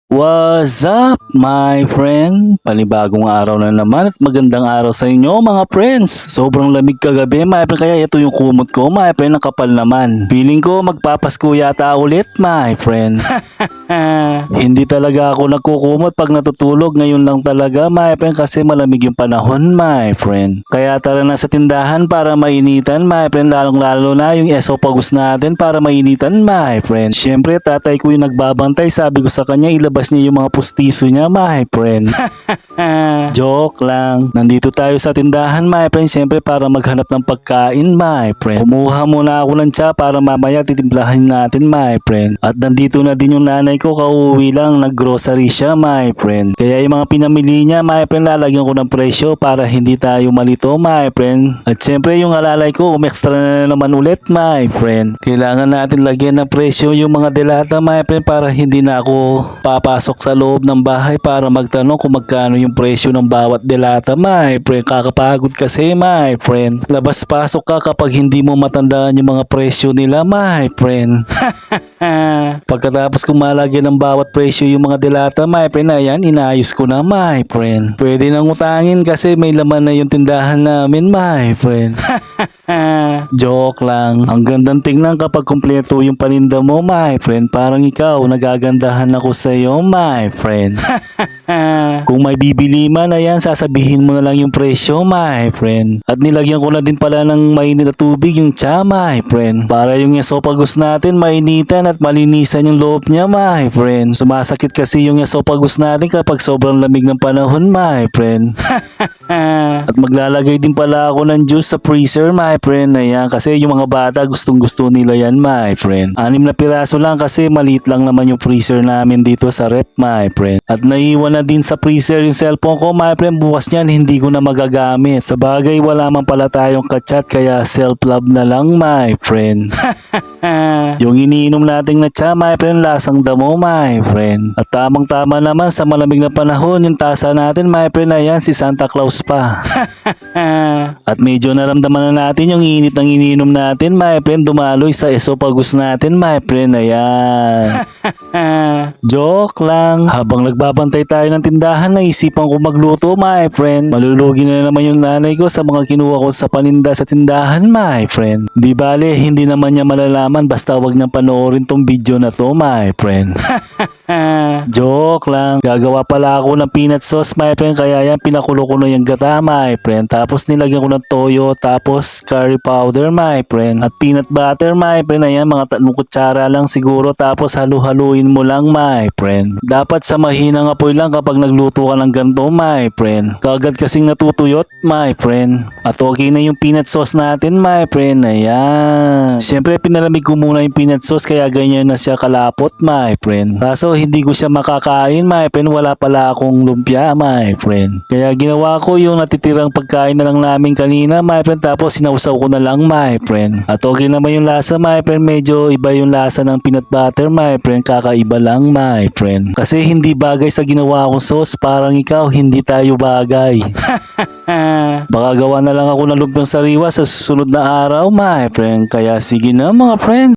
What's up, my friend? Panibagong araw na naman at magandang araw sa inyo, mga friends. Sobrang lamig kagabi, my friend, kaya ito yung kumot ko, my friend, ang kapal naman. Feeling ko magpapasko yata ulit, my friend. Hindi talaga ako nagkukumot pag natutulog. Ngayon lang talaga, my friend, kasi malamig yung panahon, my friend. Kaya tara na sa tindahan para mainitan, my friend, lalong-lalo na yung esophagus natin para mainitan, my friend. Siyempre, tatay ko yung nagbabantay. Sabi ko sa kanya, ilabas niya yung mga pustiso niya, my friend. Joke lang. Nandito tayo sa tindahan, my friend, siyempre para maghanap ng pagkain, my friend. Kumuha muna ako ng tsa para mamaya titimplahan natin, my friend. At nandito na din yung nanay ko, kauwi lang, naggrocery siya, my friend. Kaya yung mga pinamili niya, my friend, lalagyan ko ng presyo para hindi tayo malito, my friend. At siyempre yung alalay ko, umextra na naman ulit, my friend. Kailangan natin lagyan ng presyo yung mga delata, my friend, para hindi na ako papasok sa loob ng bahay para magtanong kung magkano yung presyo ng bawat delata, my friend. Kakapagod kasi, my friend. Labas-pasok ka kapag hindi mo matandaan yung mga presyo nila, my friend. Pagkatapos kung malagyan ng bawat presyo yung mga delata, my friend, ayan, inayos ko na, my friend. Pwede nang utangin kasi may laman na yung tindahan namin, my friend. Joke lang. Ang gandang tingnan kapag kumpleto yung paninda mo, my friend. Parang ikaw, nagagandahan ako sa iyo, my friend. Kung may bibili man, ayan, sasabihin mo na lang yung presyo, my friend. At nilagyan ko na din pala ng mainit na tubig yung tsa, my friend. Para yung esophagus natin mainitan at malinisan yung loob niya, my friend. Sumasakit kasi yung esophagus natin kapag sobrang lamig ng panahon, my friend. At maglalagay din pala ako ng juice sa freezer, my friend. Ayan, kasi yung mga bata gustong gusto nila yan, my friend. 6 na piraso lang kasi maliit lang naman yung freezer namin dito sa rep, my friend. At naiwan na din sa freezer yung cellphone ko, my friend. Bukas niyan hindi ko na magagamit. Sa bagay wala man pala tayong kachat kaya self-love na lang, my friend. Yung iniinom nating na tsa, my friend, lasang damo, my friend. At tamang-tama naman sa malamig na panahon yung tasa natin, my friend. Ayan, si Santa Claus pa. At medyo naramdaman na natin yung init ng iniinom natin, my friend. Dumaloy sa esophagus natin, my friend. Ayan. Joke lang. Habang nagbabantay tayo ng tindahan, naisipan ko magluto, my friend. Malulugi na naman yung nanay ko sa mga kinuha ko sa paninda sa tindahan, my friend. Di bale, hindi naman niya malalaman basta wag niyang panoorin tong video na to, my friend. Joke lang. Gagawa pala ako ng peanut sauce, my friend. Kaya yan, pinakulo ko na yung gata, my friend. Tapos nilagyan ko ng toyo, tapos curry powder, my friend. At peanut butter, my friend. Ayan, mga 3 kutsara lang siguro. Tapos halu-haluin mo lang, my friend. Dapat sa mahinang apoy lang kapag nagluto ka ng ganito, my friend. Kagad kasing natutuyot, my friend. At okay na yung peanut sauce natin, my friend. Ayan. Siyempre, pinalamig ko muna yung peanut sauce kaya ganyan na siya kalapot, my friend. Kaso hindi ko siya makakain, my friend. Wala pala akong lumpia, my friend. Kaya ginawa ko yung natitirang pagkain na lang namin kanina, my friend. Tapos sinausaw ko na lang, my friend. At okay naman yung lasa, my friend. Medyo iba yung lasa ng peanut butter, my friend. Kakaiba lang, my friend. Kasi hindi bagay sa ginawa kong sauce. Parang ikaw, hindi tayo bagay. Baka gawa na lang ako ng lumpiang sariwa sa susunod na araw, my friend. Kaya sige na, mga friends.